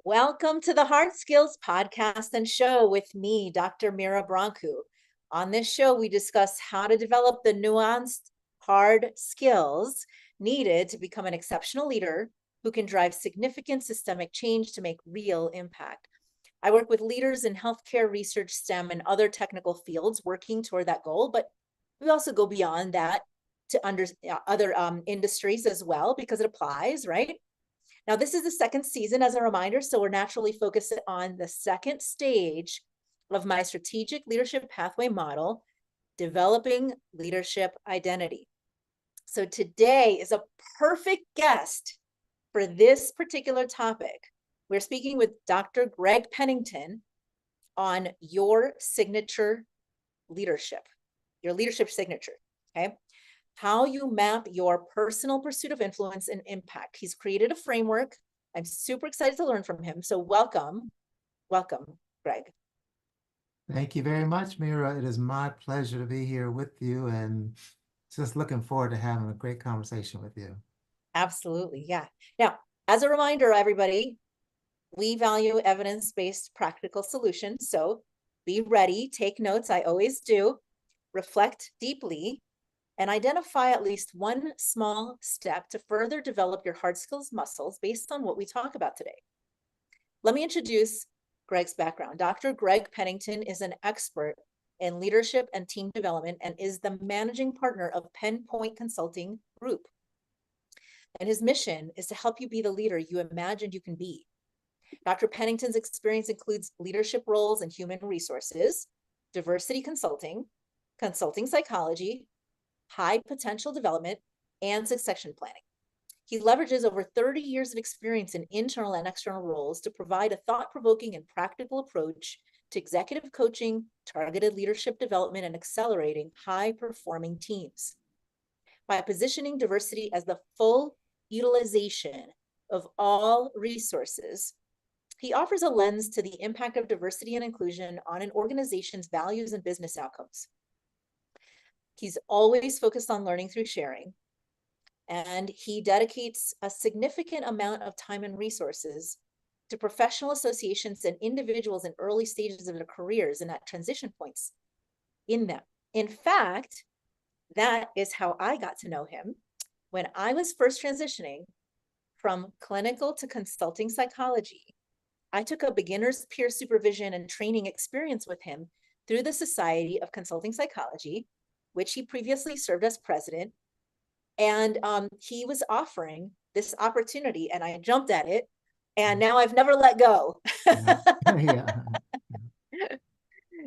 Welcome to the Hard Skills Podcast and Show with me, Dr. Mira Brancu. On this show, we discuss how to develop the nuanced, hard skills needed to become an exceptional leader who can drive significant systemic change to make real impact. I work with leaders in healthcare, research, STEM, and other technical fields working toward that goal, but we also go beyond that to other industries as well because it applies, right? Now, this is the second season as a reminder, so we're naturally focused on the second stage of my strategic leadership pathway model, developing leadership identity. So today is a perfect guest for this particular topic. We're speaking with Dr. Greg Pennington on your signature leadership, your leadership signature, okay? How you map your personal pursuit of influence and impact. He's created a framework. I'm super excited to learn from him. So welcome, Greg. Thank you very much, Mira. It is my pleasure to be here with you and just looking forward to having a great conversation with you. Absolutely, yeah. Now, as a reminder, everybody, we value evidence-based practical solutions. So be ready, take notes, I always do, reflect deeply, and identify at least one small step to further develop your hard skills muscles based on what we talk about today. Let me introduce Greg's background. Dr. Greg Pennington is an expert in leadership and team development and is the managing partner of Pennpoint Consulting Group. And his mission is to help you be the leader you imagined you can be. Dr. Pennington's experience includes leadership roles in human resources, diversity consulting, consulting psychology, high potential development, and succession planning. He leverages over 30 years of experience in internal and external roles to provide a thought-provoking and practical approach to executive coaching, targeted leadership development, and accelerating high-performing teams. By positioning diversity as the full utilization of all resources, he offers a lens to the impact of diversity and inclusion on an organization's values and business outcomes. He's always focused on learning through sharing, and he dedicates a significant amount of time and resources to professional associations and individuals in early stages of their careers and at transition points in them. In fact, that is how I got to know him. When I was first transitioning from clinical to consulting psychology, I took a beginner's peer supervision and training experience with him through the Society of Consulting Psychology, which he previously served as president. And he was offering this opportunity and I jumped at it. And now I've never let go. Yeah.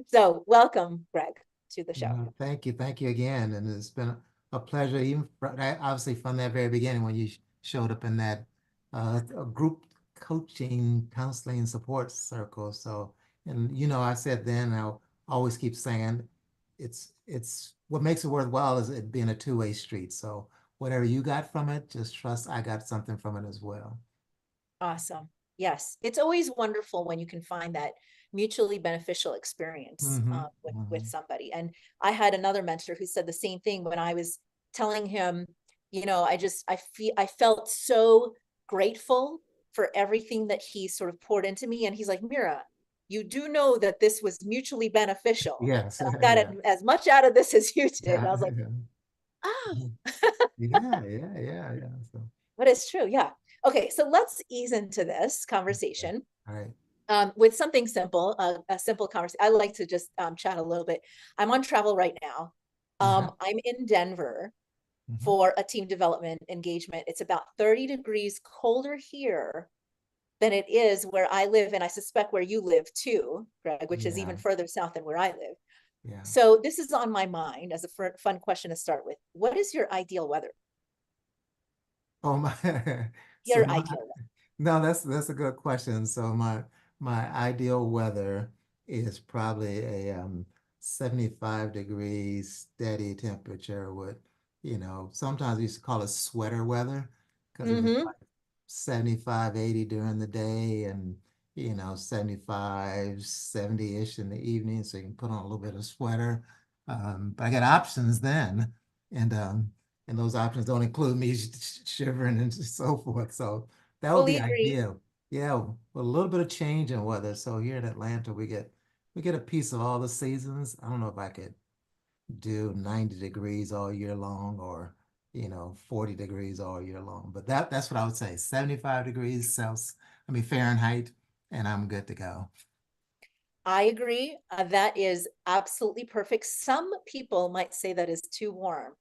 So welcome, Greg, to the show. Thank you. Thank you again. And it's been a pleasure, even obviously from that very beginning when you showed up in that group coaching, counseling, support circle. So, and I said then, I'll always keep saying, it's what makes it worthwhile is it being a two-way street. So whatever you got from it, just trust I got something from it as well. Awesome. Yes. It's always wonderful when you can find that mutually beneficial experience with somebody. And I had another mentor who said the same thing when I was telling him, I felt so grateful for everything that he sort of poured into me. And he's like, Mira, you do know that this was mutually beneficial. Yes. And I got as much out of this as you did. Yeah. And I was like, oh. Yeah. So. But it's true. Yeah. Okay. So let's ease into this conversation. All right. With something simple, a simple conversation. I like to just chat a little bit. I'm on travel right now. I'm in Denver for a team development engagement. It's about 30 degrees colder here than it is where I live, and I suspect where you live too, Greg, which is even further south than where I live. Yeah. So this is on my mind as a fun question to start with. What is your ideal weather? Oh my. Your ideal weather. No, that's a good question. So my ideal weather is probably a 75 degrees steady temperature with, sometimes we used to call it sweater weather because it was like 75, 80 during the day and 75, 70-ish in the evening. So you can put on a little bit of sweater. But I got options then. And those options don't include me shivering and so forth. So that would be ideal. Yeah, with a little bit of change in weather. So here in Atlanta, we get a piece of all the seasons. I don't know if I could do 90 degrees all year long or 40 degrees all year long. But that's what I would say. 75 degrees Celsius, I mean Fahrenheit, and I'm good to go. I agree. That is absolutely perfect. Some people might say that is too warm,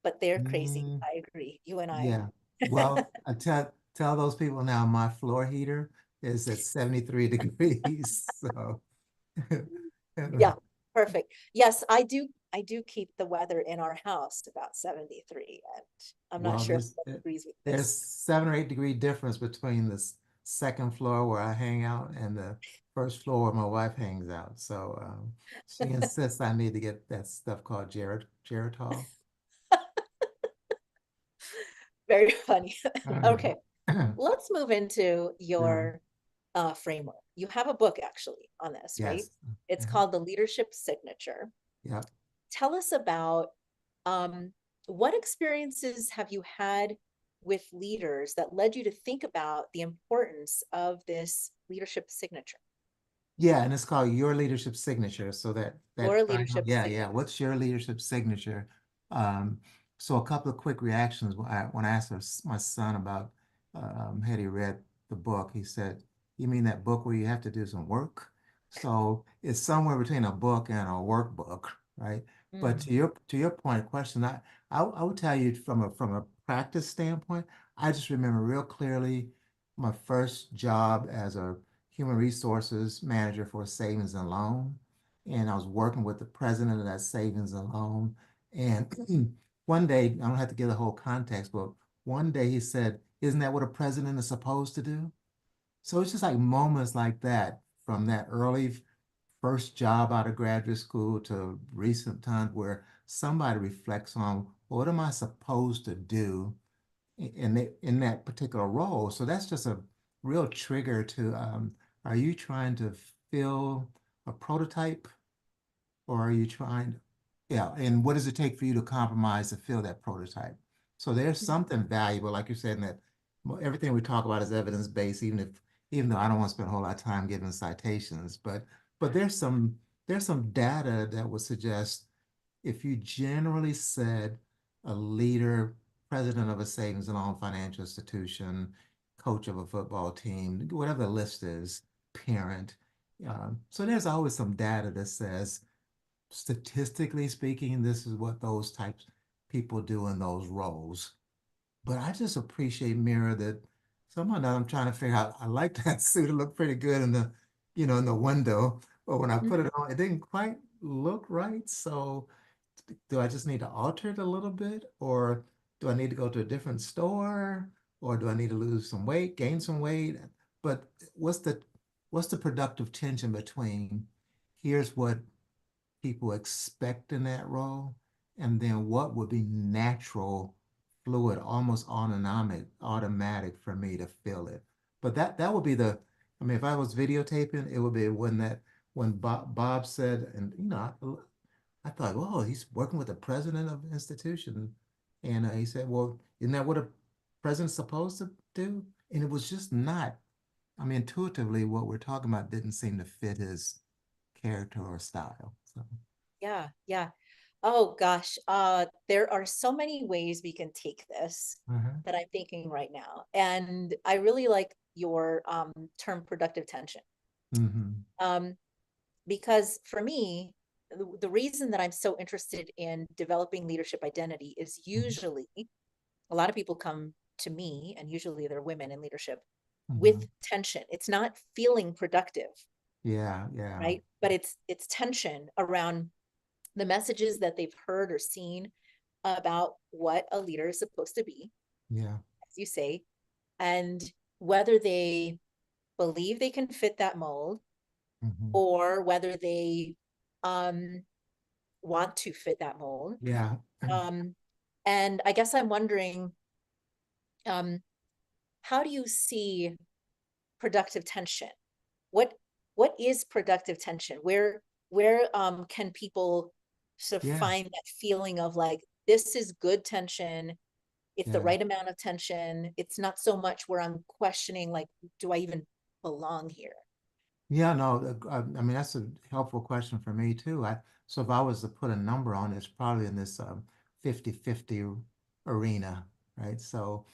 but they're crazy. Mm, I agree. You and I yeah. agree. Well, I tell those people now my floor heater is at 73 degrees. So Yeah, perfect. Yes, I do keep the weather in our house about 73, and I'm not well, sure if that agrees with there's this. 7 or 8 degree difference between the second floor where I hang out and the first floor where my wife hangs out. So she insists I need to get that stuff called Geritol. Very funny. Okay, Uh, let's move into Sure. your framework. You have a book actually on this, right? Yes. It's Mhm. called The Leadership Signature. Yep. Tell us about um, what experiences have you had with leaders that led you to think about the importance of this leadership signature, Yeah, and it's called Your Leadership Signature. So that your final, leadership yeah, yeah. signature? What's your leadership signature? Um, so a couple of quick reactions when I asked my son about had he read the book, he said, "You mean that book where you have to do some work?" So it's somewhere between a book and a workbook, right? But Mm, to your point, question, I would tell you from a practice standpoint, I just remember real clearly my first job as a human resources manager for a savings and loan. And I was working with the president of that savings and loan. And one day, I don't have to give the whole context, but one day he said, "Isn't that what a president is supposed to do?" So it's just like moments like that from that early first job out of graduate school to recent times where somebody reflects on what am I supposed to do in that particular role. So that's just a real trigger to are you trying to fill a prototype or are you trying, yeah, and what does it take for you to compromise to fill that prototype? So there's something valuable, like you're saying, that everything we talk about is evidence-based, even though I don't want to spend a whole lot of time giving citations, but there's some data that would suggest if you generally said a leader, president of a savings and loan financial institution, coach of a football team, whatever the list is, parent. So there's always some data that says, statistically speaking, this is what those types people do in those roles. But I just appreciate Mira that somehow now I'm trying to figure out. I like that suit. It looked pretty good in in the window. But when I put mhm. it on, it didn't quite look right. So do I just need to alter it a little bit, or do I need to go to a different store, or do I need to lose some weight, gain some weight? But what's the what's the productive tension between here's what people expect in that role, and then what would be natural, fluid, almost automatic for me to feel it. But that would be the, I mean, if I was videotaping, it would be when Bob said, and I thought, oh, he's working with the president of the institution. And he said, well, isn't that what a president's supposed to do? And it was just not, I mean, intuitively, what we're talking about didn't seem to fit his character or style. So, Yeah, yeah. Oh gosh, there are so many ways we can take this uh-huh. that I'm thinking right now. And I really like your term productive tension. Mm-hmm. Um, because for me, the reason that I'm so interested in developing leadership identity is usually a lot of people come to me, and usually they're women in leadership Mm-hmm. with tension. It's not feeling productive, Yeah, yeah, right? But it's tension around the messages that they've heard or seen about what a leader is supposed to be, yeah. as you say, and whether they believe they can fit that mold Mm-hmm. or whether they um, want to fit that mold. Yeah. Um, and I guess I'm wondering, um, how do you see productive tension? What what is productive tension? Where can people sort of Yeah. find that feeling of like this is good tension? It's the Yeah. right amount of tension. It's not so much where I'm questioning, like, do I even belong here? Yeah, no, I mean, that's a helpful question for me too. So if I was to put a number on it, it's probably in this 50-50 arena, right? So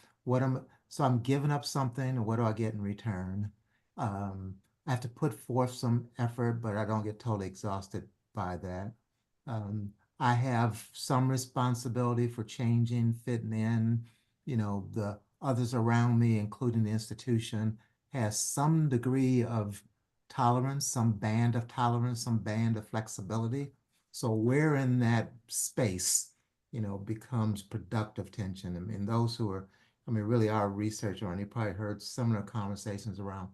so I'm giving up something, and what do I get in return? I have to put forth some effort, but I don't get totally exhausted by that. Um, I have some responsibility for changing, fitting in, the others around me, including the institution, has some degree of tolerance, some band of tolerance, some band of flexibility. So where in that space, becomes productive tension. I mean, those who are, I mean, really are researcher, and you probably heard similar conversations around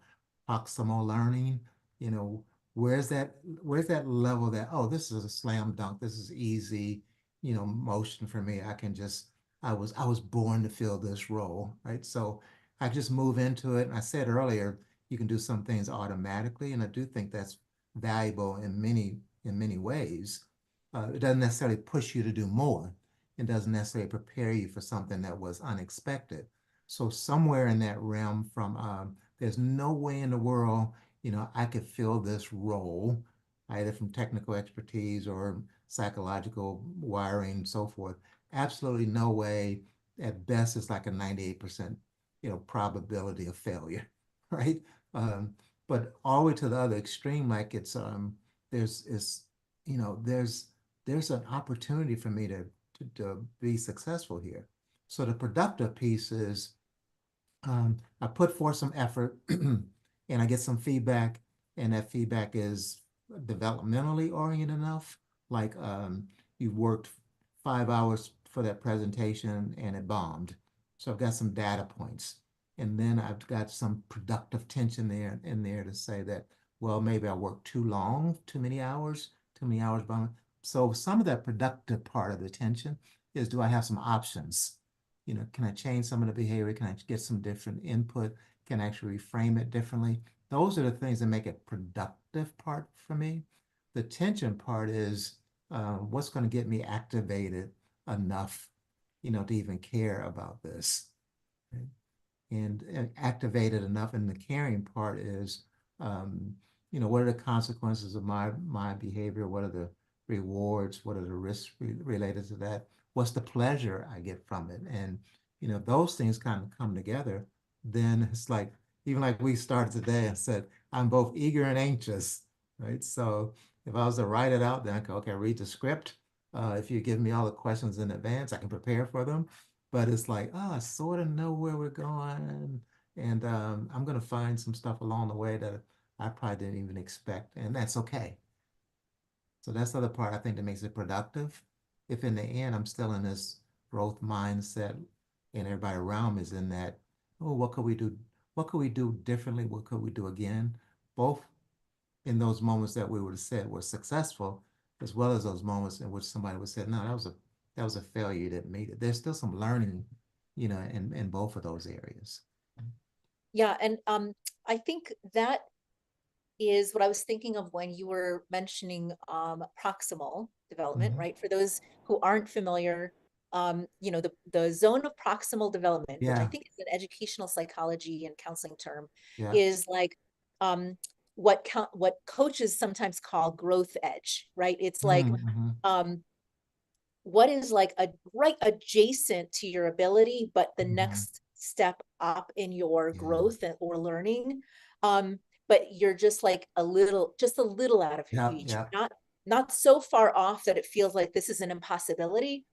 proximal learning, you know, where's that level that, oh, this is a slam dunk, this is easy, motion for me. I was born to fill this role, right? So I just move into it. And I said earlier, you can do some things automatically, and I do think that's valuable in many ways. It doesn't necessarily push you to do more. It doesn't necessarily prepare you for something that was unexpected. So somewhere in that realm, from there's no way in the world, I could fill this role, either from technical expertise or psychological wiring, so forth. Absolutely no way. At best, it's like a 98%, probability of failure, right? Um, but all the way to the other extreme, like there's is there's an opportunity for me to be successful here. So the productive piece is, I put forth some effort and I get some feedback, and that feedback is developmentally oriented enough. Like, you worked 5 hours for that presentation and it bombed. So I've got some data points. And then I've got some productive tension there in there to say that, well, maybe I worked too long, too many hours bombing. So some of that productive part of the tension is, do I have some options? Can I change some of the behavior? Can I get some different input? Can I actually reframe it differently? Those are the things that make it productive part for me. The tension part is, what's going to get me activated enough, to even care about this. Right? And activated enough. And the caring part is, what are the consequences of my behavior? What are the rewards? What are the risks related to that? What's the pleasure I get from it? And those things kind of come together. Then it's like, even like we started today and said, I'm both eager and anxious, right? So if I was to write it out, then I go, okay, read the script. If you give me all the questions in advance, I can prepare for them. But it's like, oh, I sort of know where we're going. And I'm going to find some stuff along the way that I probably didn't even expect. And that's okay. So that's the other part I think that makes it productive. If in the end I'm still in this growth mindset and everybody around me is in that, oh, what could we do? What could we do differently? What could we do again? Both in those moments that we would have said were successful, as well as those moments in which somebody would say, no, that was a failure, you didn't meet it. There's still some learning, in both of those areas. Yeah, and I think that is what I was thinking of when you were mentioning proximal development, Mhm. right? For those who aren't familiar, the zone of proximal development, which I Yeah, think is an educational psychology and counseling term, yeah. is like um, what coaches sometimes call growth edge, right? It's like Mm-hmm. um, what is like a right adjacent to your ability, but the Mm-hmm. next step up in your Yeah, growth or learning. Um, but you're just like just a little out of yeah, reach, yeah. not so far off that it feels like this is an impossibility,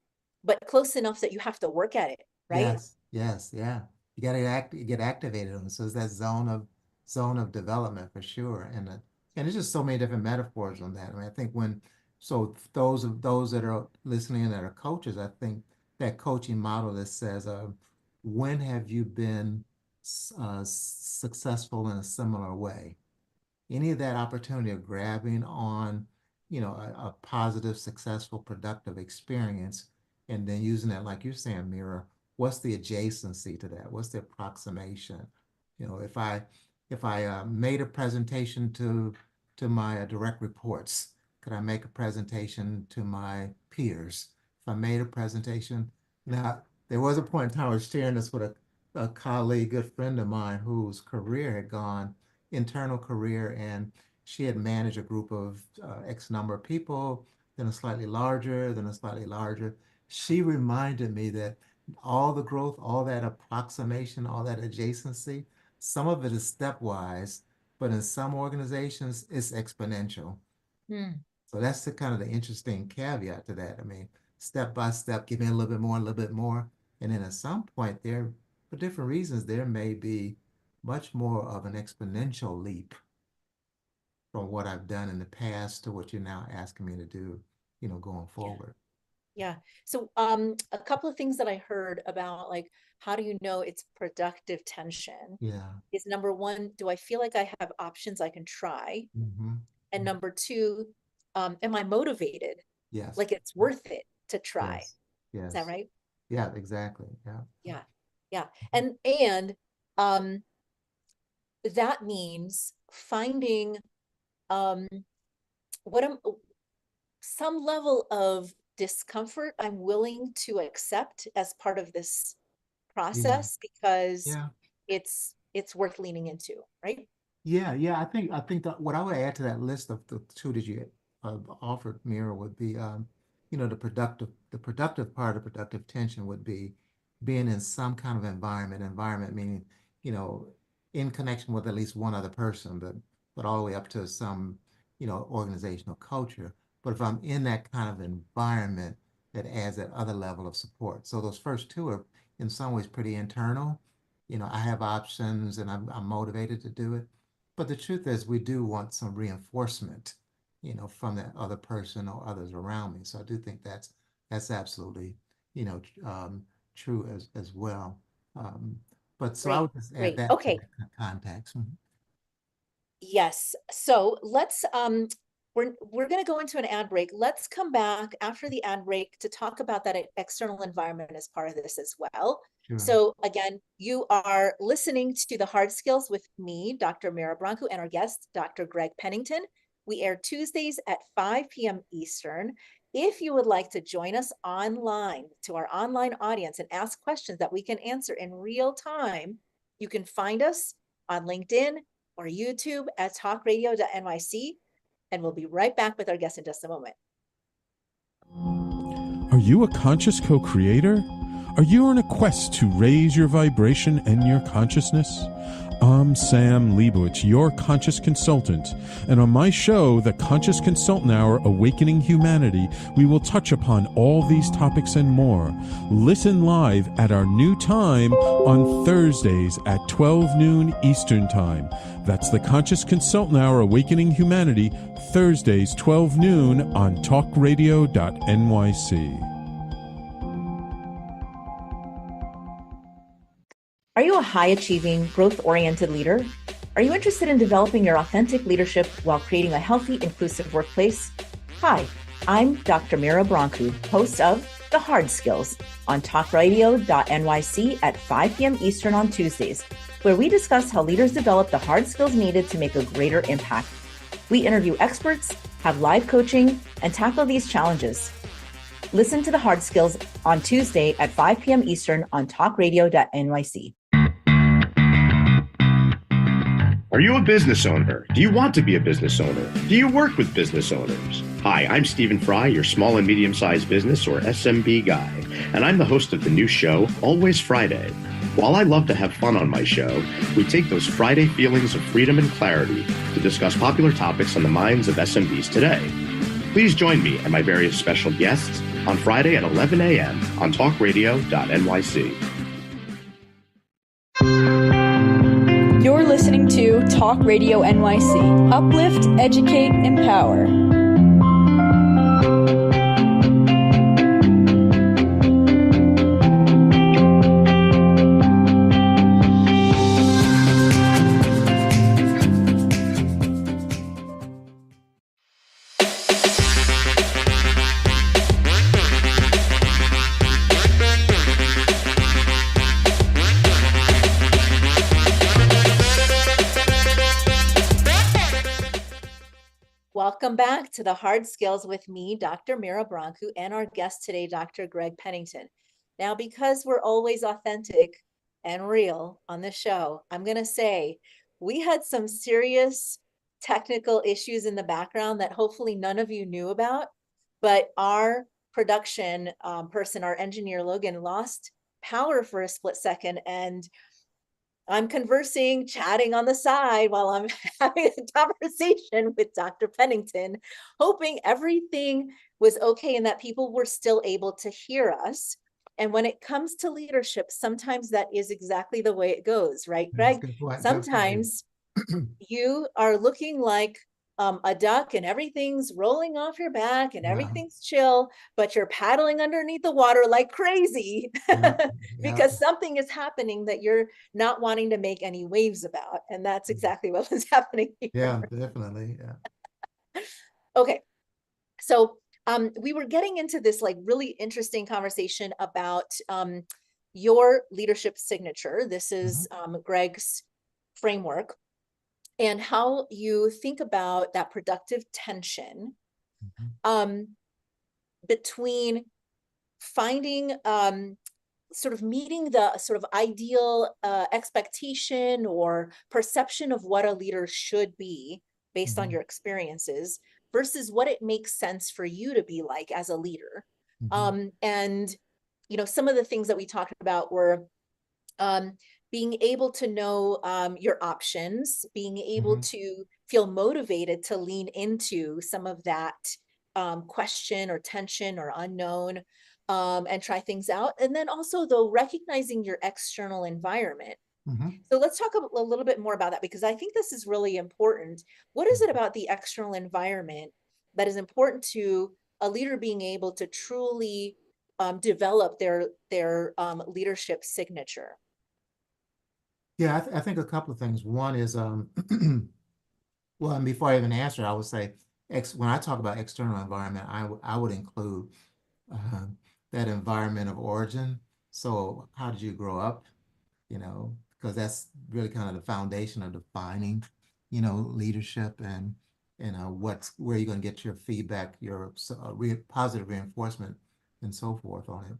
but close enough that you have to work at it, right? Yes, yes, yeah. You get activated on it. So it's that zone of development for sure. And there's just so many different metaphors on that. I mean, I think those that are listening that are coaches, I think that coaching model that says, when have you been successful in a similar way? Any of that opportunity of grabbing on, a positive, successful, productive experience, and then using that, like you're saying, mirror, what's the adjacency to that? What's the approximation? If I made a presentation to my direct reports, could I make a presentation to my peers? If I made a presentation, now there was a point in time I was sharing this with a colleague, good friend of mine, whose career had gone, internal career, and she had managed a group of X number of people, then a slightly larger, then a slightly larger. She reminded me that all the growth, all that approximation, all that adjacency, some of it is stepwise, but in some organizations, it's exponential. Hmm. So that's the kind of the interesting caveat to that. I mean, step by step, give me a little bit more, a little bit more. And then at some point there, for different reasons, there may be much more of an exponential leap from what I've done in the past to what you're now asking me to do, going Yeah. forward. Yeah. So a couple of things that I heard about, like, how do you know it's productive tension, Yeah. is number one, do I feel like I have options I can try? Hmm. And number two, am I motivated? Yes. Like it's worth it to try. Yes. Is that Yes. right? Yeah, exactly. Yeah. Yeah. Yeah. And um that means finding um what am some level of discomfort I'm willing to accept as part of this Yeah. process because Yeah. it's worth leaning into, right? Yeah, yeah. I think that what I would add to that list of the two that you offered, Mira, would be the productive part of productive tension would be being in some kind of environment meaning, you know, in connection with at least one other person, but all the way up to some, organizational culture. But if I'm in that kind of environment that adds that other level of support. So those first two are in some ways pretty internal. I have options and I'm motivated to do it. But the truth is, we do want some reinforcement, from that other person or others around me. So I do think that's absolutely, true as well. Um, but so I Great, would just add great. that to Okay. that context. Mhm. Yes. So let's we're going to go into an ad break. Let's come back after the ad break to talk about that external environment as part of this as well. Sure. So again, you are listening to the Hard Skills with me, Dr. Mira Bronco, and our guest, Dr. Greg Pennington. We air Tuesdays at 5 p.m. Eastern. If you would like to join us online to our online audience and ask questions that we can answer in real time, you can find us on LinkedIn or YouTube at talkradio.nyc. And we'll be right back with our guest in just a moment. Are you a conscious co creator? Are you on a quest to raise your vibration and your consciousness? I'm Sam Leibowitz, your conscious consultant, and on my show, The Conscious Consultant Hour Awakening Humanity, we will touch upon all these topics and more. Listen live at our new time on Thursdays at 12 noon Eastern Time. That's The Conscious Consultant Hour Awakening Humanity, Thursdays 12 noon on talkradio.nyc. Are you a high-achieving, growth-oriented leader? Are you interested in developing your authentic leadership while creating a healthy, inclusive workplace? Hi, I'm Dr. Mira Bronco, host of The Hard Skills on talkradio.nyc at 5 p.m. Eastern on Tuesdays, where we discuss how leaders develop the hard skills needed to make a greater impact. We interview experts, have live coaching, and tackle these challenges. Listen to The Hard Skills on Tuesday at 5 p.m. Eastern on talkradio.nyc. Are you a business owner? Do you want to be a business owner? Do you work with business owners? Hi, I'm Stephen Fry, your small and medium-sized business or SMB guy, and I'm the host of the new show, Always Friday. While I love to have fun on my show, we take those Friday feelings of freedom and clarity to discuss popular topics on the minds of SMBs today. Please join me and my various special guests on Friday at 11 a.m. on talkradio.nyc. You're listening to Talk Radio NYC. Uplift, educate, empower. Welcome back to the Hard Skills with me, Dr. Mira Bronco, and our guest today, Dr. Greg Pennington. Now, because we're always authentic and real on this show, I'm going to say we had some serious technical issues in the background that hopefully none of you knew about, but our production person, our engineer Logan, lost power for a split second, and I'm conversing, chatting on the side while I'm having a conversation with Dr. Pennington, hoping everything was okay and that people were still able to hear us. And when it comes to leadership, sometimes that is exactly the way it goes, right, That's a Greg? good point. Good point. Sometimes you are looking like a duck and everything's rolling off your back and Yeah. everything's chill, but you're paddling underneath the water like crazy Yeah. because something is happening that you're not wanting to make any waves about. And that's exactly what was happening here. Yeah, definitely. Yeah. Okay. So we were getting into this like really interesting conversation about your leadership signature. This is Greg's framework, and how you think about that productive tension between finding sort of meeting the sort of ideal expectation or perception of what a leader should be based on your experiences versus what it makes sense for you to be like as a leader. And, you know, some of the things that we talked about were being able to know your options, being able to feel motivated to lean into some of that question or tension or unknown, and try things out. And then also, though, recognizing your external environment. So let's talk a little bit more about that, because I think this is really important. What is it about the external environment that is important to a leader being able to truly develop their leadership signature? Yeah, I think a couple of things. One is, well, and before I even answer, I would say, when I talk about external environment, I would include uh, that environment of origin. So how did you grow up? You know, because that's really kind of the foundation of defining, you know, leadership and where you're going to get your feedback, your positive reinforcement, and so forth on it.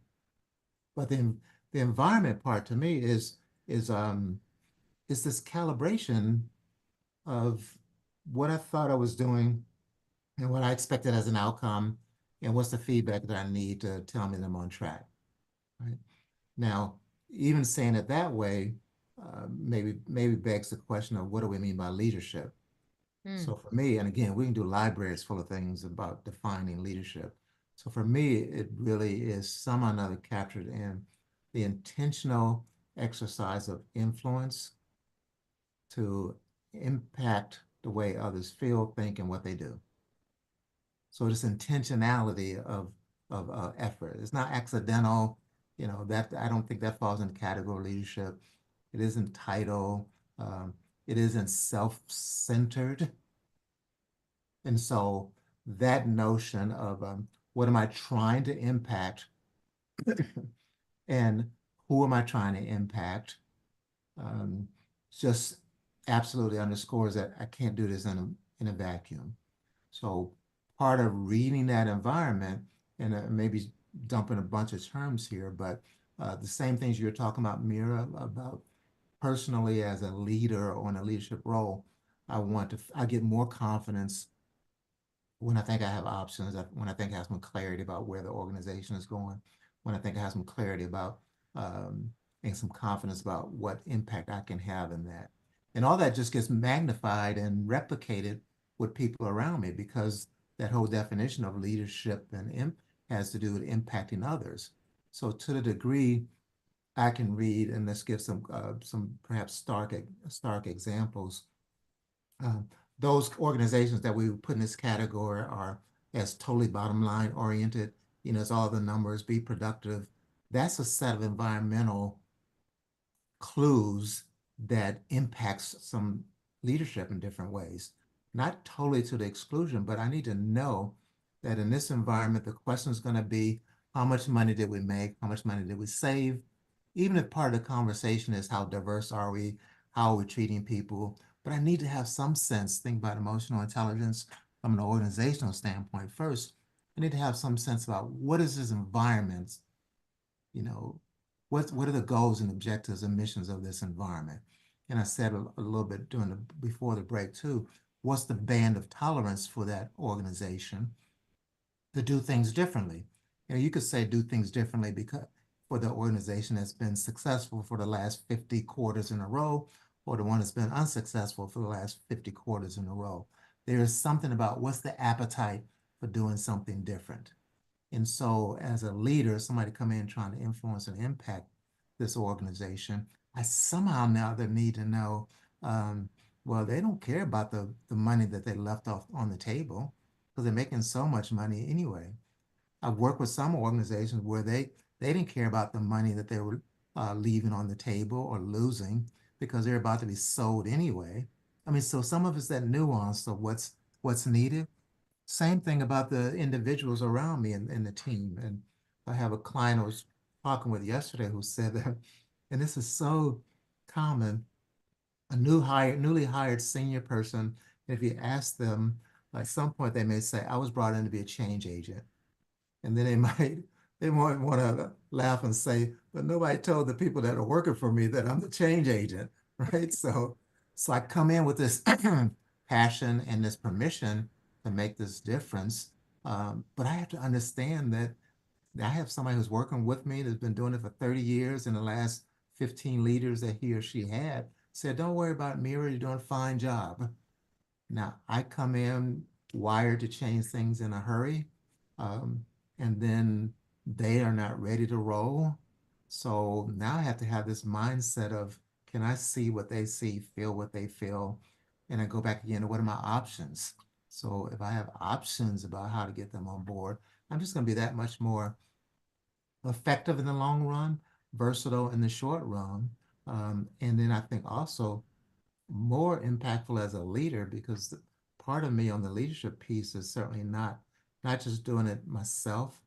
But then the environment part to me is this calibration of what I thought I was doing and what I expected as an outcome, and what's the feedback that I need to tell me that I'm on track, right? Now, even saying it that way, maybe begs the question of what do we mean by leadership? So for me, and again, we can do libraries full of things about defining leadership. So for me, it really is somehow or another captured in the intentional exercise of influence to impact the way others feel, think, and what they do. So this intentionality of effort. It's not accidental, you know, that I don't think that falls in the category of leadership. It isn't title. It isn't self-centered. And so that notion of what am I trying to impact and who am I trying to impact um, just absolutely underscores that I can't do this in a vacuum. So part of reading that environment, and maybe dumping a bunch of terms here, but the same things you're talking about, Mira, about personally as a leader or in a leadership role, I get more confidence when I think I have options, when I think I have some clarity about where the organization is going, when I think I have some clarity about and some confidence about what impact I can have in that. And all that just gets magnified and replicated with people around me, because that whole definition of leadership and has to do with impacting others. So to the degree I can read, and let's give some perhaps stark examples. Um, those organizations that we would put in this category are as totally bottom line oriented, you know, it's all the numbers, be productive. That's a set of environmental clues that impacts some leadership in different ways. Not totally to the exclusion, but I need to know that in this environment, the question is going to be, how much money did we make? How much money did we save? Even if part of the conversation is how diverse are we? How are we treating people? But I need to have some sense, think about emotional intelligence from an organizational standpoint first. I need to have some sense about what is this environment you know, what are the goals and objectives and missions of this environment? And I said a little bit before the break too, what's the band of tolerance for that organization to do things differently? You could say do things differently because for the organization that's been successful for the last 50 quarters in a row, or the one that's been unsuccessful for the last 50 quarters in a row. There is something about what's the appetite for doing something different. And so as a leader, somebody come in trying to influence and impact this organization, I somehow now they need to know, well, they don't care about the money that they left off on the table because they're making so much money anyway. I've worked with some organizations where they didn't care about the money that they were leaving on the table or losing because they're about to be sold anyway. I mean, so some of it's that nuance of what's needed. Same thing about the individuals around me in the team. And I have a client I was talking with yesterday who said that, and this is so common, a newly hired senior person, if you ask them, at some point they may say, I was brought in to be a change agent. And then they might want to laugh and say, but nobody told the people that are working for me that I'm the change agent, right? So I come in with this passion and this permission to make this difference. But I have to understand that I have somebody who's working with me that's been doing it for 30 years, and the last 15 leaders that he or she had said, don't worry about Mira, you're doing a fine job. Now, I come in wired to change things in a hurry, and then they are not ready to roll. So now I have to have this mindset of, can I see what they see, feel what they feel? And I go back again to what are my options? So if I have options about how to get them on board, I'm just going to be that much more effective in the long run, versatile in the short run. And then I think also more impactful as a leader because part of me on the leadership piece is certainly not just doing it myself,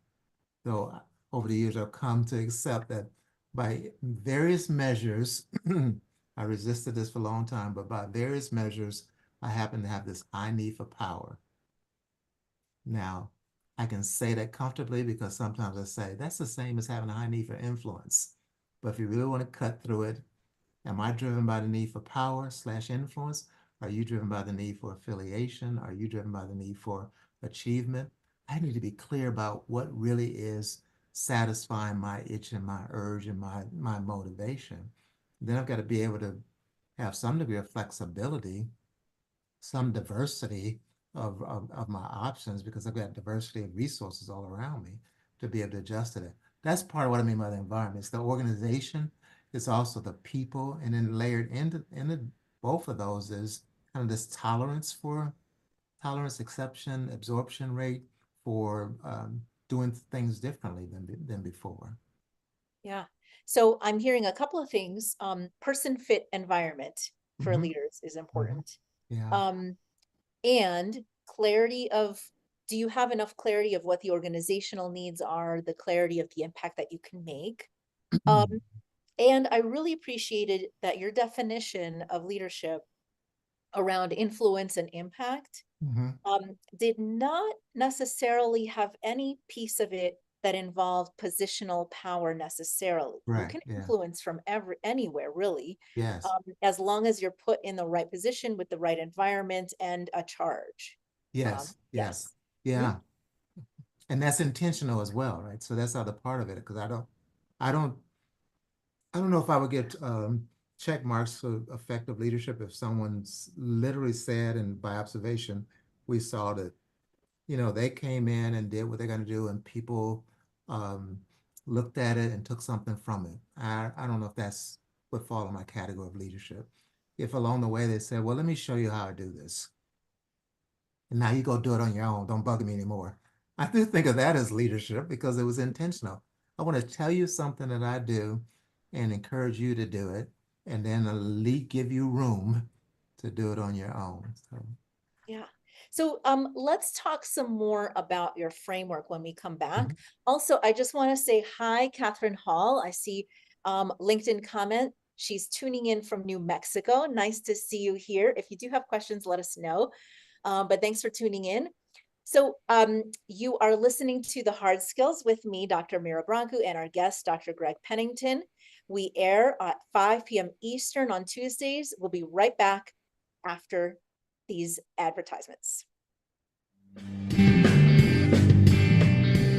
though over the years I've come to accept that by various measures, I resisted this for a long time, but by various measures, I happen to have this high need for power. Now, I can say that comfortably because sometimes I say that's the same as having a high need for influence. But if you really want to cut through it, am I driven by the need for power/influence? Are you driven by the need for affiliation? Are you driven by the need for achievement? I need to be clear about what really is satisfying my itch and my urge and my motivation. Then I've got to be able to have some degree of flexibility, some diversity of my options because I've got diversity of resources all around me to be able to adjust to that. That's part of what I mean by the environment. It's the organization, it's also the people, and then layered into both of those is kind of this tolerance, exception, absorption rate for doing things differently than before. Yeah. So I'm hearing a couple of things. Person fit environment for leaders is important. Yeah. And clarity of, do you have enough clarity of what the organizational needs are, the clarity of the impact that you can make? And I really appreciated that your definition of leadership around influence and impact did not necessarily have any piece of it that involved positional power necessarily. You Right. can Yeah. influence from anywhere, really, Yes. as long as you're put in the right position with the right environment and a charge. Yes. Yes. Yeah. And that's intentional as well, right? So that's the other part of it because I don't know if I would get check marks for effective leadership if someone's literally said, and by observation, we saw that, they came in and did what they're going to do, and people looked at it and took something from it. I don't know if that's would fall in my category of leadership. If along the way they said, well, let me show you how I do this. And now you go do it on your own. Don't bug me anymore. I do think of that as leadership because it was intentional. I want to tell you something that I do and encourage you to do it, and then give you room to do it on your own. So. Yeah. So let's talk some more about your framework when we come back. Also, I just want to say hi, Catherine Hall. I see LinkedIn comment. She's tuning in from New Mexico. Nice to see you here. If you do have questions, let us know. But thanks for tuning in. So you are listening to The Hard Skills with me, Dr. Mira Brancu, and our guest, Dr. Greg Pennington. We air at 5 p.m. Eastern on Tuesdays. We'll be right back after these advertisements.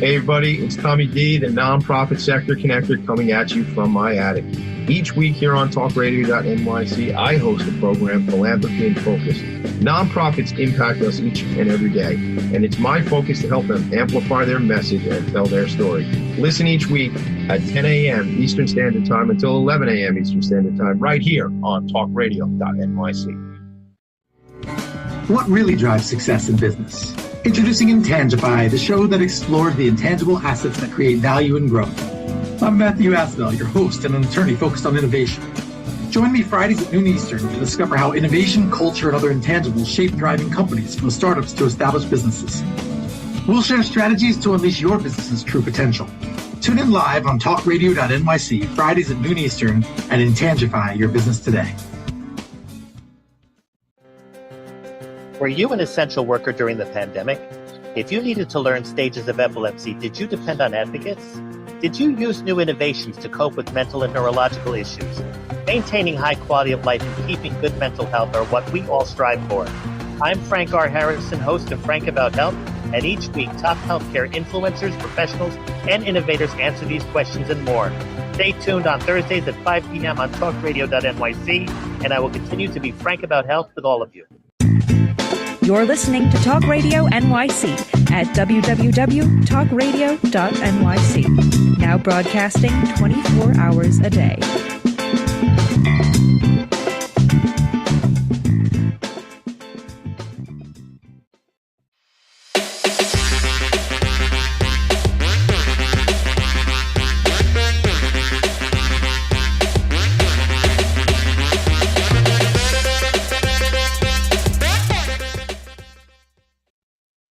Hey everybody, it's Tommy D, the nonprofit sector connector, coming at you from my attic. Each week here on talkradio.nyc, I host the program Philanthropy in Focus. Nonprofits impact us each and every day, and it's my focus to help them amplify their message and tell their story. Listen each week at 10 a.m. Eastern Standard Time until 11 a.m. Eastern Standard Time, right here on talkradio.nyc. What really drives success in business? Introducing Intangify, the show that explores the intangible assets that create value and growth. I'm Matthew Asbell, your host and an attorney focused on innovation. Join me Fridays at noon Eastern to discover how innovation, culture, and other intangibles shape thriving companies from startups to established businesses. We'll share strategies to unleash your business's true potential. Tune in live on talkradio.nyc Fridays at noon Eastern and Intangify your business today. Were you an essential worker during the pandemic? If you needed to learn stages of epilepsy, did you depend on advocates? Did you use new innovations to cope with mental and neurological issues? Maintaining high quality of life and keeping good mental health are what we all strive for. I'm Frank R. Harrison, host of Frank About Health, and each week top healthcare influencers, professionals, and innovators answer these questions and more. Stay tuned on Thursdays at 5 p.m. on talkradio.nyc, and I will continue to be frank about health with all of you. You're listening to Talk Radio NYC at www.talkradio.nyc. Now broadcasting 24 hours a day.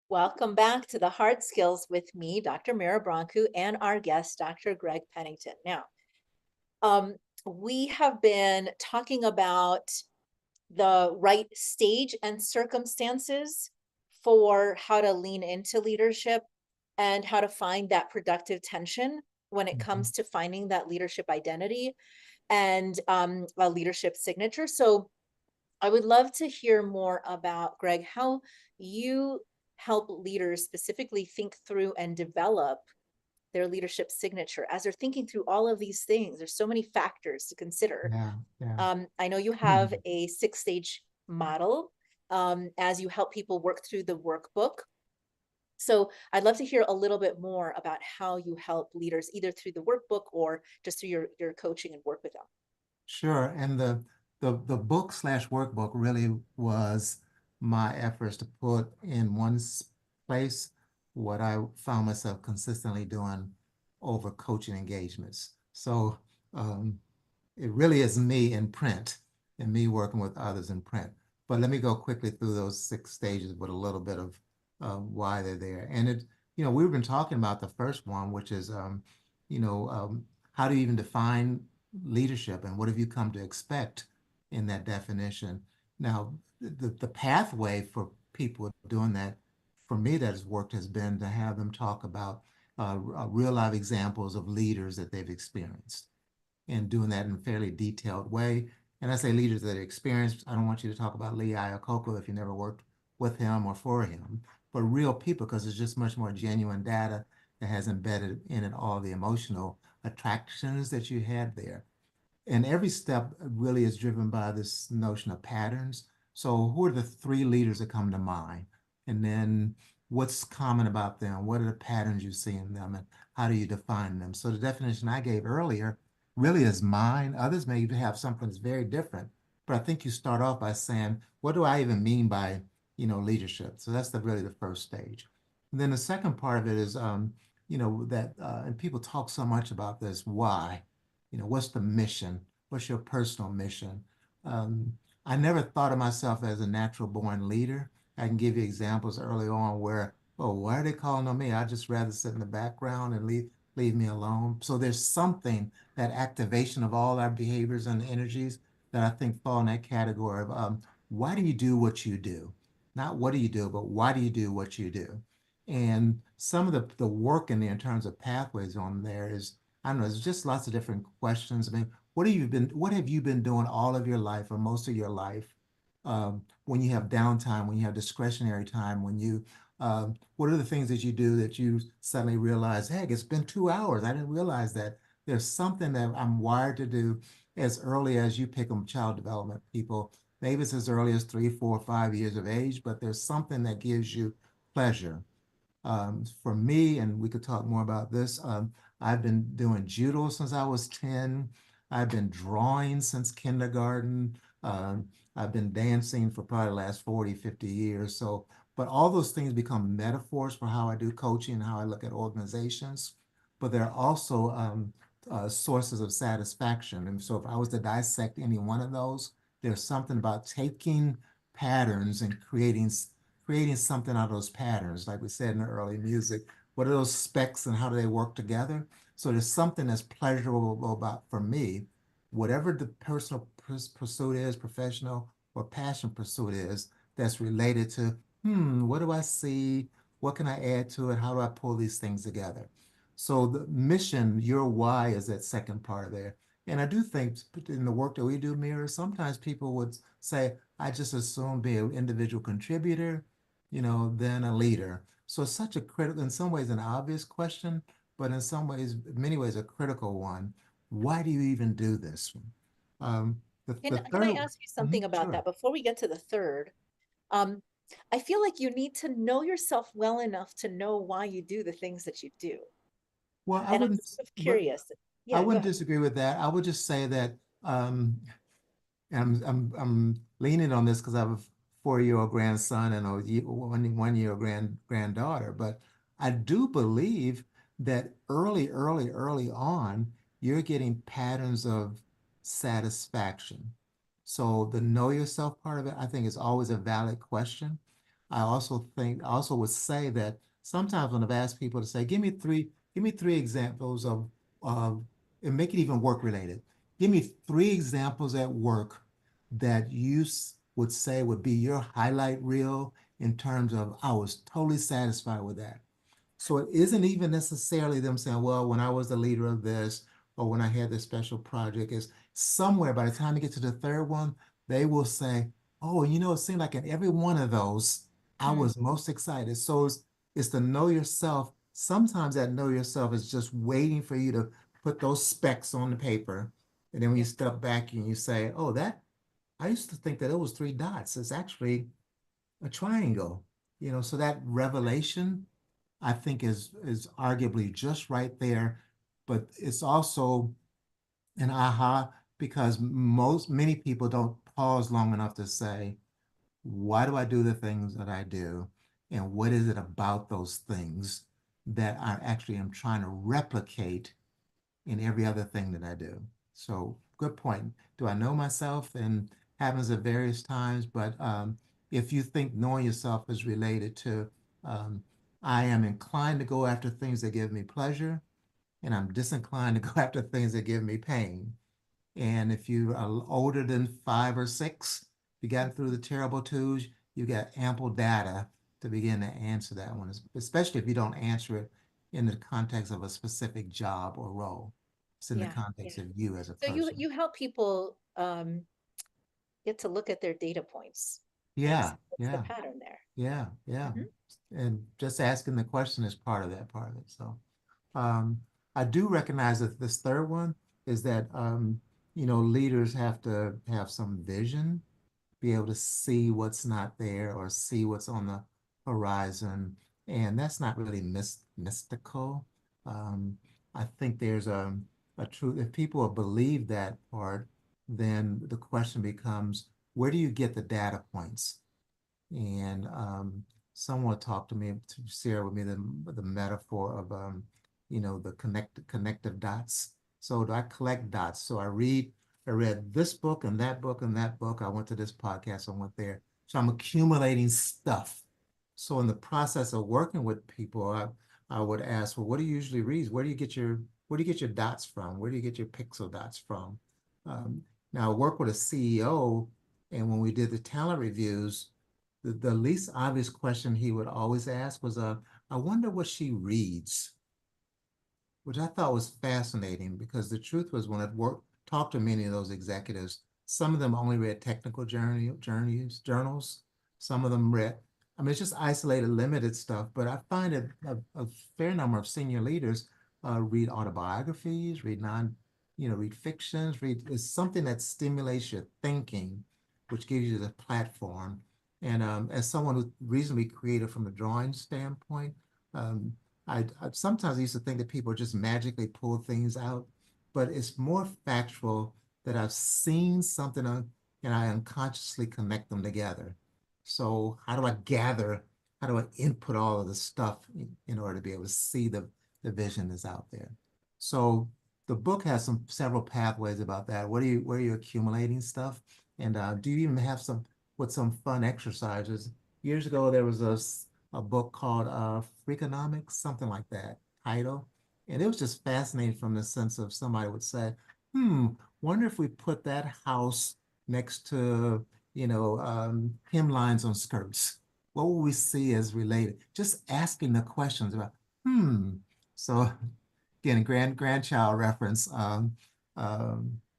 Welcome back to The Hard Skills with me, Dr. Mira Brancu, and our guest, Dr. Greg Pennington. Now, we have been talking about the right stage and circumstances for how to lean into leadership and how to find that productive tension when it comes to finding that leadership identity and a leadership signature. So I would love to hear more about, Greg, how you help leaders specifically think through and develop their leadership signature as they're thinking through all of these things. There's so many factors to consider. I know you have a 6-stage model as you help people work through the workbook. So I'd love to hear a little bit more about how you help leaders either through the workbook or just through your coaching and work with them. Sure. And the book/workbook really was my efforts to put in one place what I found myself consistently doing over coaching engagements. So it really is me in print and me working with others in print. But let me go quickly through those 6 stages with a little bit of why they're there. And we've been talking about the first one, which is, how do you even define leadership and what have you come to expect in that definition? Now, the pathway for people doing that, for me, that has worked has been to have them talk about real life examples of leaders that they've experienced and doing that in a fairly detailed way. And I say leaders that are experienced. I don't want you to talk about Lee Iacocca if you never worked with him or for him, but real people, because it's just much more genuine data that has embedded in it all the emotional attractions that you had there. And every step really is driven by this notion of patterns. So who are the 3 leaders that come to mind? And then what's common about them? What are the patterns you see in them and how do you define them? So the definition I gave earlier really is mine. Others may have something that's very different, but I think you start off by saying, what do I even mean by, leadership? So that's really the first stage. And then the second part of it is, and people talk so much about this, why? What's the mission? What's your personal mission? I never thought of myself as a natural born leader. I can give you examples early on where, why are they calling on me? I'd just rather sit in the background and leave me alone. So there's something, that activation of all our behaviors and energies that I think fall in that category of why do you do what you do? Not what do you do, but why do you do what you do? And some of the work in there in terms of pathways on there is, I don't know, there's just lots of different questions. I mean, what have you been doing all of your life or most of your life, when you have downtime, when you have discretionary time, what are the things that you do that you suddenly realize, heck, it's been 2 hours. I didn't realize that there's something that I'm wired to do as early as you pick them child development people. Maybe it's as early as 3, 4, 5 years of age, but there's something that gives you pleasure. For me, and we could talk more about this, I've been doing judo since I was 10. I've been drawing since kindergarten. I've been dancing for probably the last 40, 50 years. So, but all those things become metaphors for how I do coaching and how I look at organizations. But they're also sources of satisfaction. And so if I was to dissect any one of those, there's something about taking patterns and creating something out of those patterns, like we said in the early music. What are those specs and how do they work together? So there's something that's pleasurable about, for me, whatever the personal pursuit is, professional or passion pursuit is, that's related to, what do I see? What can I add to it? How do I pull these things together? So the mission, your why, is that second part there. And I do think in the work that we do, Mira, sometimes people would say, I just assume be an individual contributor, than a leader. So it's such a critical, in some ways, an obvious question, but in some ways, many ways, a critical one. Why do you even do this? The Can I third, ask you something about sure. that before we get to the third? Um, I feel like you need to know yourself well enough to know why you do the things that you do. Well, And I'm sort of curious. I Yeah, go wouldn't ahead. disagree with that. I would just say that, and I'm leaning on this because I have a 4-year-old grandson and a 1-year granddaughter. But I do believe that early on, you're getting patterns of satisfaction. So the know yourself part of it, I think, is always a valid question. I also would say that sometimes when I've asked people to say, give me three examples of, and make it even work related. Give me 3 examples at work that you would say would be your highlight reel in terms of, I was totally satisfied with that. So it isn't even necessarily them saying, well, when I was the leader of this, or when I had this special project, is somewhere by the time they get to the third one, they will say, oh, it seemed like in every one of those, I Mm, was most excited. So it's to know yourself. Sometimes that know yourself is just waiting for you to put those specs on the paper. And then when you yeah, step back and you say, oh, I used to think that it was 3 dots. It's actually a triangle. So that revelation, I think, is arguably just right there, but it's also an aha because many people don't pause long enough to say, why do I do the things that I do? And what is it about those things that I actually am trying to replicate in every other thing that I do? So good point. Do I know myself? And happens at various times, but if you think knowing yourself is related to, um, I am inclined to go after things that give me pleasure, and I'm disinclined to go after things that give me pain. And if you are older than 5 or 6, you got through the terrible twos, you got ample data to begin to answer that one, especially if you don't answer it in the context of a specific job or role. It's in the yeah, yeah. context of you as a So person. you help people get to look at their data points and see Yeah, what's the yeah, pattern there. yeah. Mhm. And just asking the question is part of that part of it. So um, I do recognize that this third one is that leaders have to have some vision, be able to see what's not there or see what's on the horizon. And that's not really mystical. Um, I think there's a truth. If people believe that part, then the question becomes, where do you get the data points? And someone talked to me to share with me the metaphor of the connective dots. So do I collect dots? So I read this book and that book and that book. I went to this podcast, I went there. So I'm accumulating stuff. So in the process of working with people, I would ask, well, what do you usually read? Where do you get your dots from? Where do you get your pixel dots from? Um, Now I work with a CEO, and when we did the talent reviews, the least obvious question he would always ask was, I wonder what she reads, which I thought was fascinating because the truth was when I talked to many of those executives, some of them only read technical journals. Some of them read, I mean, it's just isolated, limited stuff, but I find that a fair number of senior leaders read autobiographies, read fictions, it's something that stimulates your thinking, which gives you the platform. And as someone who's reasonably creative from the drawing standpoint, um, I sometimes used to think that people just magically pull things out, but it's more factual that I've seen something and I unconsciously connect them together. So how do I input all of the stuff in order to be able to see the vision that's out there? So the book has several pathways about that. Where are you accumulating stuff? And do you even have some fun exercises? Years ago, there was a book called Freakonomics, something like that title. And it was just fascinating from the sense of somebody would say, wonder if we put that house next to, hemlines on skirts. What will we see as related? Just asking the questions about, hmm. So again, grandchild reference,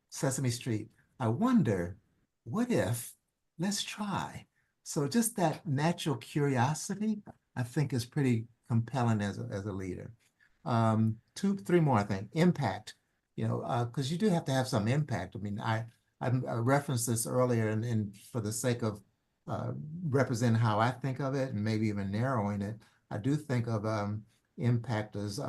Sesame Street. I wonder, what if, let's try. So just that natural curiosity, I think is pretty compelling as a leader. Three more, I think. Impact, because you do have to have some impact. I mean, I referenced this earlier and for the sake of representing how I think of it and maybe even narrowing it, I do think of impact as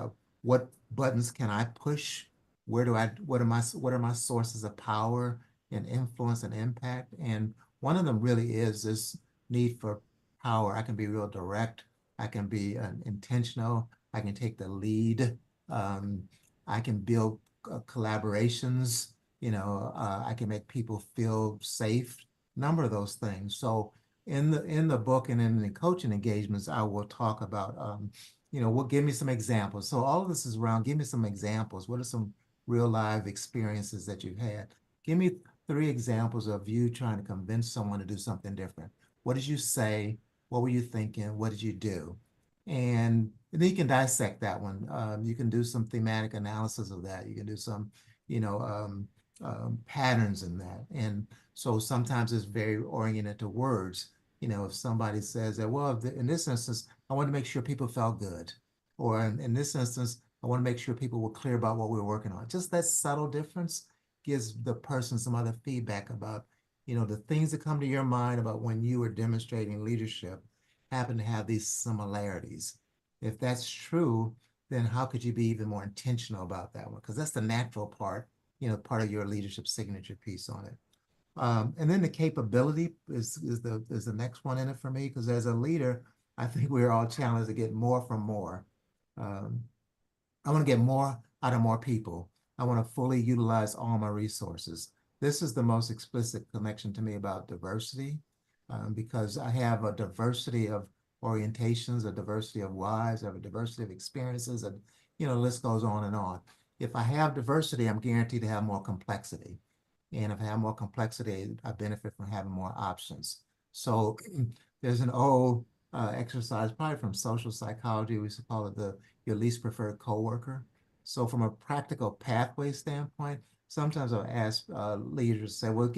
what buttons can I push? What are my sources of power and influence and impact? And one of them really is this need for power. I can be real direct. I can be intentional. I can take the lead. Um, I can build collaborations. I can make people feel safe. Number of those things. So in the book and in the coaching engagements, I will talk about give me some examples. So all of this is around, give me some examples. What are some real live experiences that you've had? Give me 3 examples of you trying to convince someone to do something different. What did you say? What were you thinking? What did you do? And then you can dissect that one. You can do some thematic analysis of that. You can do some, patterns in that. And so sometimes it's very oriented to words. If somebody says that, well, in this instance, I want to make sure people felt good. Or in this instance, I want to make sure people were clear about what we were working on. Just that subtle difference gives the person some other feedback about, the things that come to your mind about when you were demonstrating leadership happen to have these similarities. If that's true, then how could you be even more intentional about that one? Because that's the natural part, part of your leadership signature piece on it. And then the capability is the next one in it for me, because as a leader, I think we're all challenged to get more from more. Um, I want to get more out of more people. I want to fully utilize all my resources. This is the most explicit connection to me about diversity, because I have a diversity of orientations, a diversity of whys, I have a diversity of experiences, and the list goes on and on. If I have diversity, I'm guaranteed to have more complexity. And if I have more complexity, I benefit from having more options. So there's an old exercise, probably from social psychology, we used to call it your least preferred coworker. So from a practical pathway standpoint, sometimes I'll ask leaders, say, well,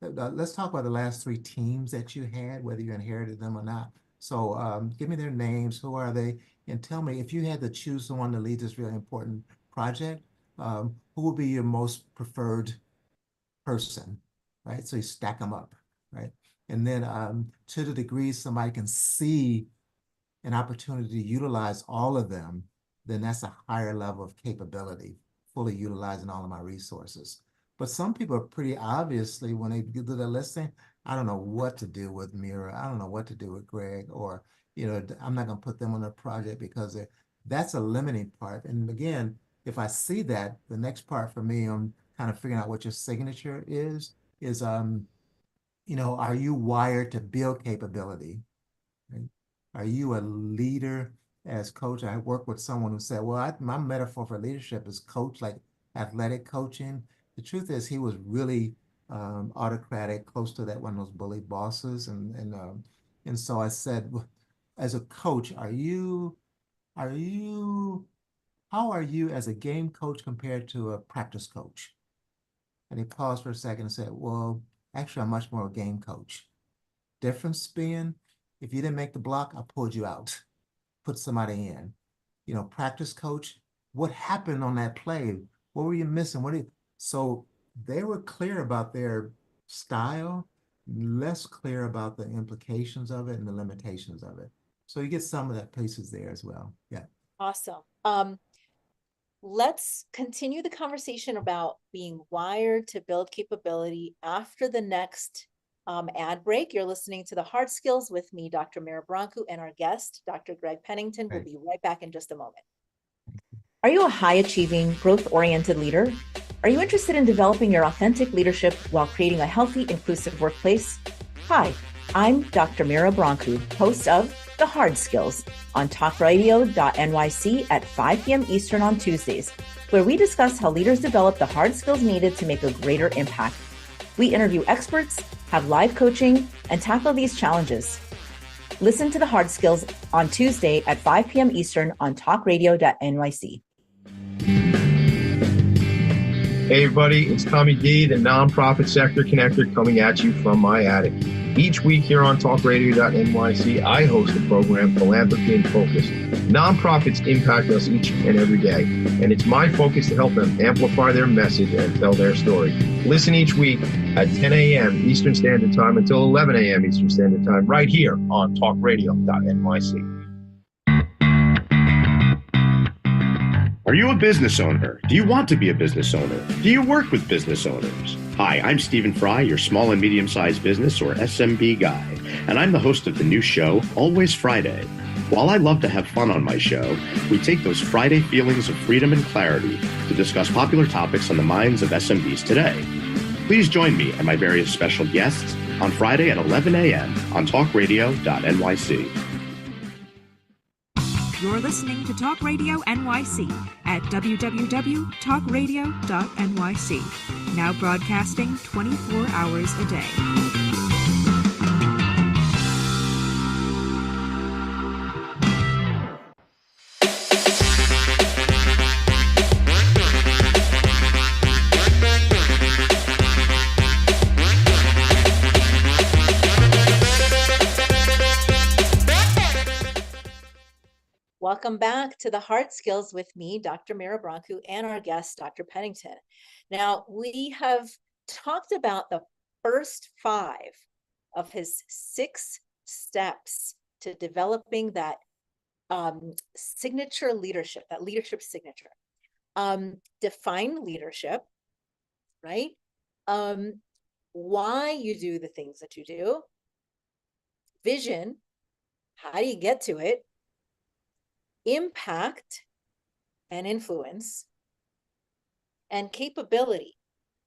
let's talk about the last 3 teams that you had, whether you inherited them or not. So give me their names, who are they, and tell me if you had to choose someone to lead this really important project, who would be your most preferred person, right? So you stack them up, right? And then to the degree somebody can see an opportunity to utilize all of them, then that's a higher level of capability, fully utilizing all of my resources. But some people are pretty obviously, when they do the listing, I don't know what to do with Mira. I don't know what to do with Greg, or, I'm not going to put them on a project because that's a limiting part. And again, if I see that, the next part for me, I'm kind of figuring out what your signature is, are you wired to build capability? Right? Are you a leader as coach? I work with someone who said, well, my metaphor for leadership is coach, like athletic coaching. The truth is he was really autocratic, close to that one of those bully bosses. And so I said, as a coach, are you are you, how are you as a game coach compared to a practice coach? And he paused for a second and said, well, actually, I'm much more a game coach. Difference being, if you didn't make the block, I pulled you out, put somebody in. Practice coach, what happened on that play? What were you missing? So they were clear about their style, less clear about the implications of it and the limitations of it. So you get some of that pieces there as well. Yeah. Awesome. Let's continue the conversation about being wired to build capability after the next ad break. You're listening to The Hard Skills with me, Dr. Mira Brancu, and our guest, Dr. Greg Pennington. We'll be right back in just a moment. Are you a high-achieving, growth-oriented leader? Are you interested in developing your authentic leadership while creating a healthy, inclusive workplace? Hi, I'm Dr. Mira Brancu, host of The Hard Skills on talkradio.nyc at 5 p.m. Eastern on Tuesdays, where we discuss how leaders develop the hard skills needed to make a greater impact. We interview experts, have live coaching, and tackle these challenges. Listen to The Hard Skills on Tuesday at 5 p.m. Eastern on talkradio.nyc. Hey everybody, it's Tommy D, the nonprofit sector connector, coming at you from my attic. Each week here on talkradio.nyc, I host the program Philanthropy in Focus. Nonprofits impact us each and every day, and it's my focus to help them amplify their message and tell their story. Listen each week at 10 a.m. Eastern Standard Time until 11 a.m. Eastern Standard Time, right here on talkradio.nyc. Are you a business owner? Do you want to be a business owner? Do you work with business owners? Hi, I'm Stephen Fry, your small and medium-sized business or SMB guy, and I'm the host of the new show, Always Friday. While I love to have fun on my show, we take those Friday feelings of freedom and clarity to discuss popular topics on the minds of SMBs today. Please join me and my various special guests on Friday at 11 a.m. on talkradio.nyc. You're listening to Talk Radio NYC at www.talkradio.nyc. Now broadcasting 24 hours a day. Welcome back to The Hard Skills with me, Dr. Mira Brancu, and our guest, Dr. Pennington. Now, we have talked about the first 5 of his 6 steps to developing that signature leadership, that leadership signature. Define leadership, right? Why you do the things that you do. Vision, how do you get to it? Impact and influence, and capability.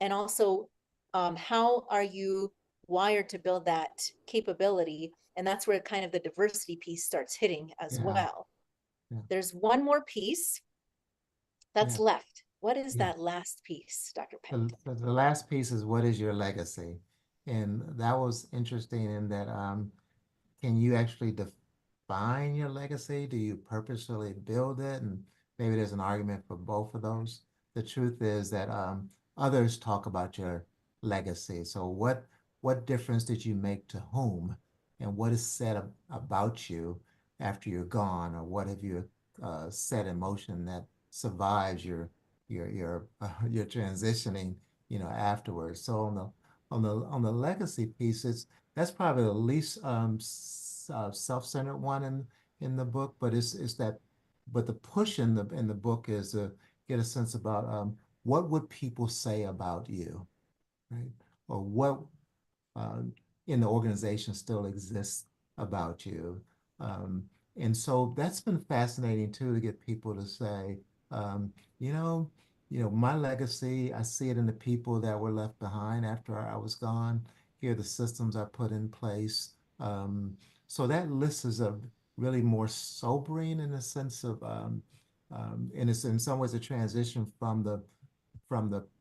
And also, how are you wired to build that capability? And that's where kind of the diversity piece starts hitting as well. Yeah. There's one more piece that's left. What is that last piece, Dr. Pennington? The last piece is, what is your legacy? And that was interesting in that, can you actually define your legacy? Do you purposefully build it? And maybe there's an argument for both of those. The truth is that others talk about your legacy. So what difference did you make to whom? And what is said about you after you're gone? Or what have you set in motion that survives your transitioning, afterwards? So on the legacy piece, that's probably the least self-centered one in the book, but but the push in the book is to get a sense about what would people say about you, right? Or what in the organization still exists about you. And so that's been fascinating too, to get people to say, my legacy, I see it in the people that were left behind after I was gone. Here are the systems I put in place. So that list is a really more sobering in the sense of, and it's in some ways a transition from the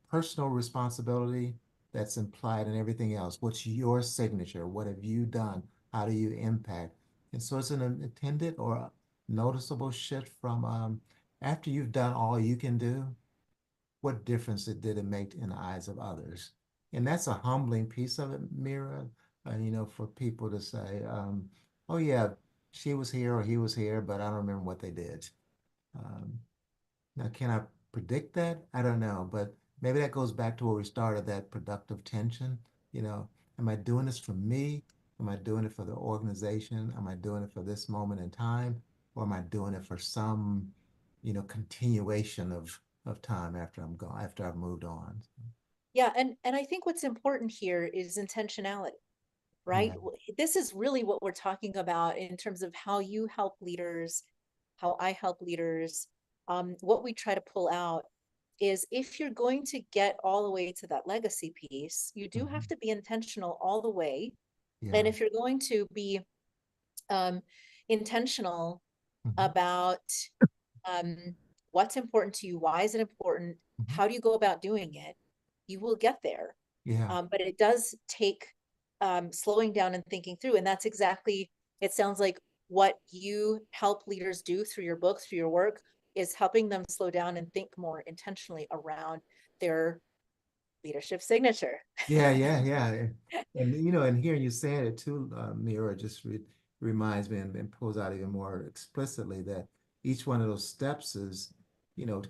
personal responsibility that's implied in everything else. What's your signature? What have you done? How do you impact? And so it's an intended or noticeable shift from after you've done all you can do, what difference did it make in the eyes of others? And that's a humbling piece of it, Mira, for people to say, oh yeah, she was here or he was here, but I don't remember what they did. Um, Now, can I predict that? I don't know, but maybe that goes back to where we started, that productive tension. Am I doing this for me? Am I doing it for the organization? Am I doing it for this moment in time? Or am I doing it for some, continuation of time after I'm gone, after I've moved on? Yeah, and I think what's important here is intentionality, right? Yeah. This is really what we're talking about in terms of how you help leaders, how I help leaders. What we try to pull out is if you're going to get all the way to that legacy piece, you do have Mhm. to be intentional all the way. And Yeah. if you're going to be um, intentional Mhm. about um, what's important to you, why is it important, Mhm. how do you go about doing it, you will get there. Yeah. But it does take slowing down and thinking through. And that's exactly, it sounds like what you help leaders do through your book, through your work, is helping them slow down and think more intentionally around their leadership signature. Yeah, yeah, yeah. And hearing you saying it too, Mira, just reminds me and pulls out even more explicitly that each one of those steps is,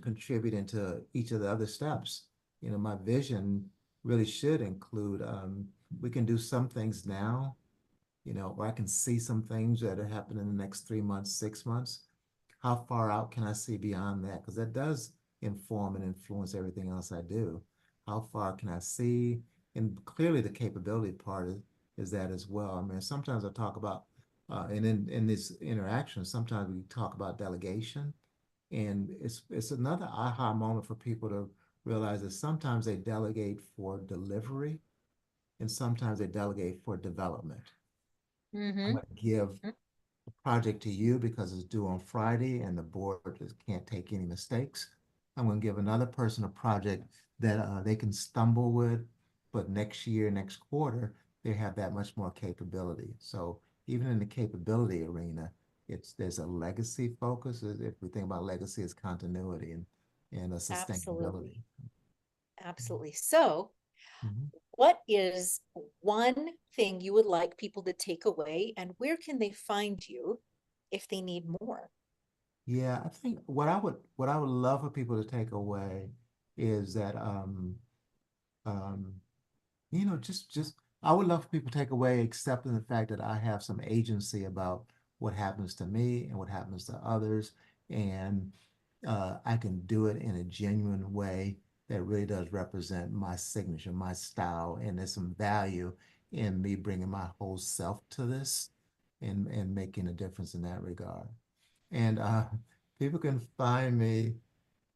contributing to each of the other steps. My vision really should include, we can do some things now, or I can see some things that are happening in the next 3 months, 6 months. How far out can I see beyond that? Because that does inform and influence everything else I do. How far can I see? And clearly the capability part is that as well. I mean, sometimes I talk about, and in this interaction, sometimes we talk about delegation. And it's another aha moment for people to realize that sometimes they delegate for delivery and sometimes they delegate for development. I'm Mm-hmm. going to give a project to you because it's due on Friday and the board just can't take any mistakes. I'm going to give another person a project that they can stumble with, but next year, next quarter, they have that much more capability. So even in the capability arena, there's a legacy focus. If we think about legacy as continuity and a sustainability. Absolutely. Absolutely. So, Mhm. what is one thing you would like people to take away, and where can they find you if they need more? Yeah, I think what I would love for people to take away is that um just I would love for people to take away accepting the fact that I have some agency about what happens to me and what happens to others, and I can do it in a genuine way that really does represent my signature, my style, and there's some value in me bringing my whole self to this and making a difference in that regard. And people can find me.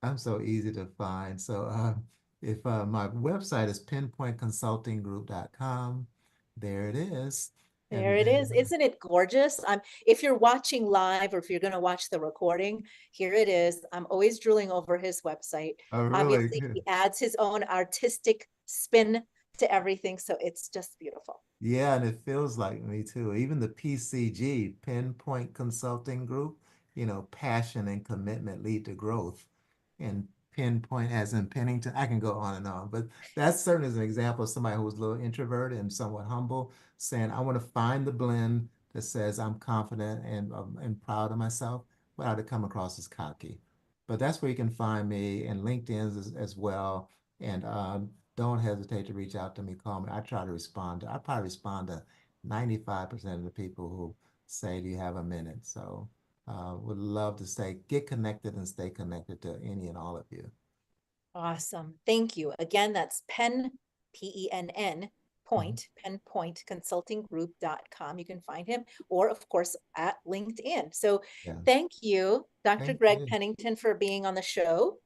I'm so easy to find. So if my website is pinpointconsultinggroup.com, there it is. And There it is. Isn't it gorgeous? If you're watching live or if you're going to watch the recording, here it is. I'm always drooling over his website. I really, Obviously, he adds his own artistic spin to everything, so it's just beautiful. yeah, and it feels like me too. Even the PCG, Pinpoint Consulting Group, passion and commitment lead to growth. And Pinpoint as in Pennington, I can go on and on, but that's certainly is an example of somebody who's a little introverted and somewhat humble, saying, I want to find the blend that says I'm confident and proud of myself without it come across as cocky. But that's where you can find me, and LinkedIn as well. And don't hesitate to reach out to me, call me. I try to respond. I probably respond to 95% of the people who say, do you have a minute? So would love to get connected and stay connected to any and all of you. Awesome. Thank you. Again, that's Penn, Mhm. Pennpoint consultinggroup.com. You can find him, or of course at LinkedIn. So Yeah. thank you, Dr. Thank Greg you. Pennington, for being on the show.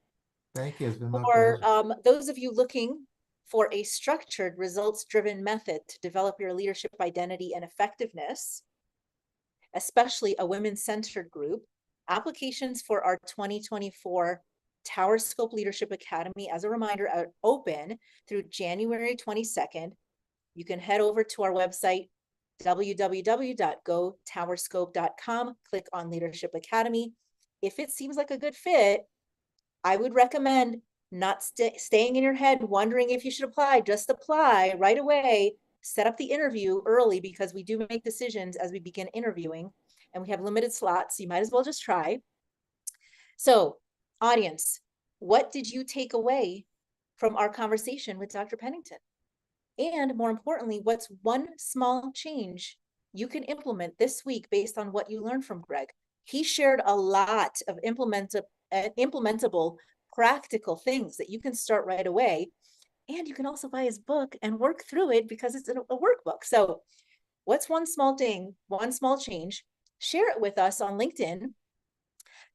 Thank you. It's been my For pleasure. those of you looking for a structured, results-driven method to develop your leadership identity and effectiveness, especially a women-centered group, applications for our 2024 Tower Scope Leadership Academy, as a reminder, are open through January 22nd. You can head over to our website, www.gotowerscope.com, click on Leadership Academy. If it seems like a good fit, I would recommend not staying in your head, wondering if you should apply. Just apply right away. Set up the interview early, because we do make decisions as we begin interviewing, and we have limited slots. So you might as well just try. So, audience, what did you take away from our conversation with Dr. Pennington? And more importantly, what's one small change you can implement this week based on what you learned from Greg? He shared a lot of implementable, practical things that you can start right away. And you can also buy his book and work through it, because it's a workbook. So what's one small thing, one small change? Share it with us on LinkedIn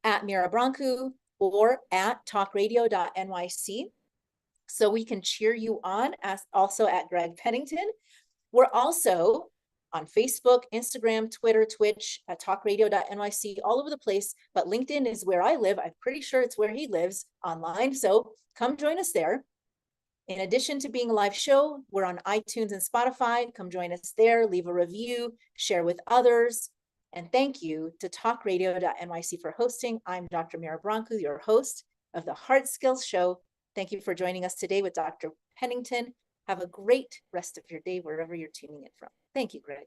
at Mira Brancu or at talkradio.nyc, so we can cheer you on, as also at Greg Pennington. We're also on Facebook, Instagram, Twitter, Twitch, at talkradio.nyc, all over the place. But LinkedIn is where I live. I'm pretty sure it's where he lives online. So come join us there. In addition to being a live show, we're on iTunes and Spotify. Come join us there, leave a review, share with others. And thank you to talkradio.nyc for hosting. I'm Dr. Mira Brancu, your host of the Hard Skills Show. Thank you for joining us today with Dr. Pennington. Have a great rest of your day wherever you're tuning in from. Thank you, Greg.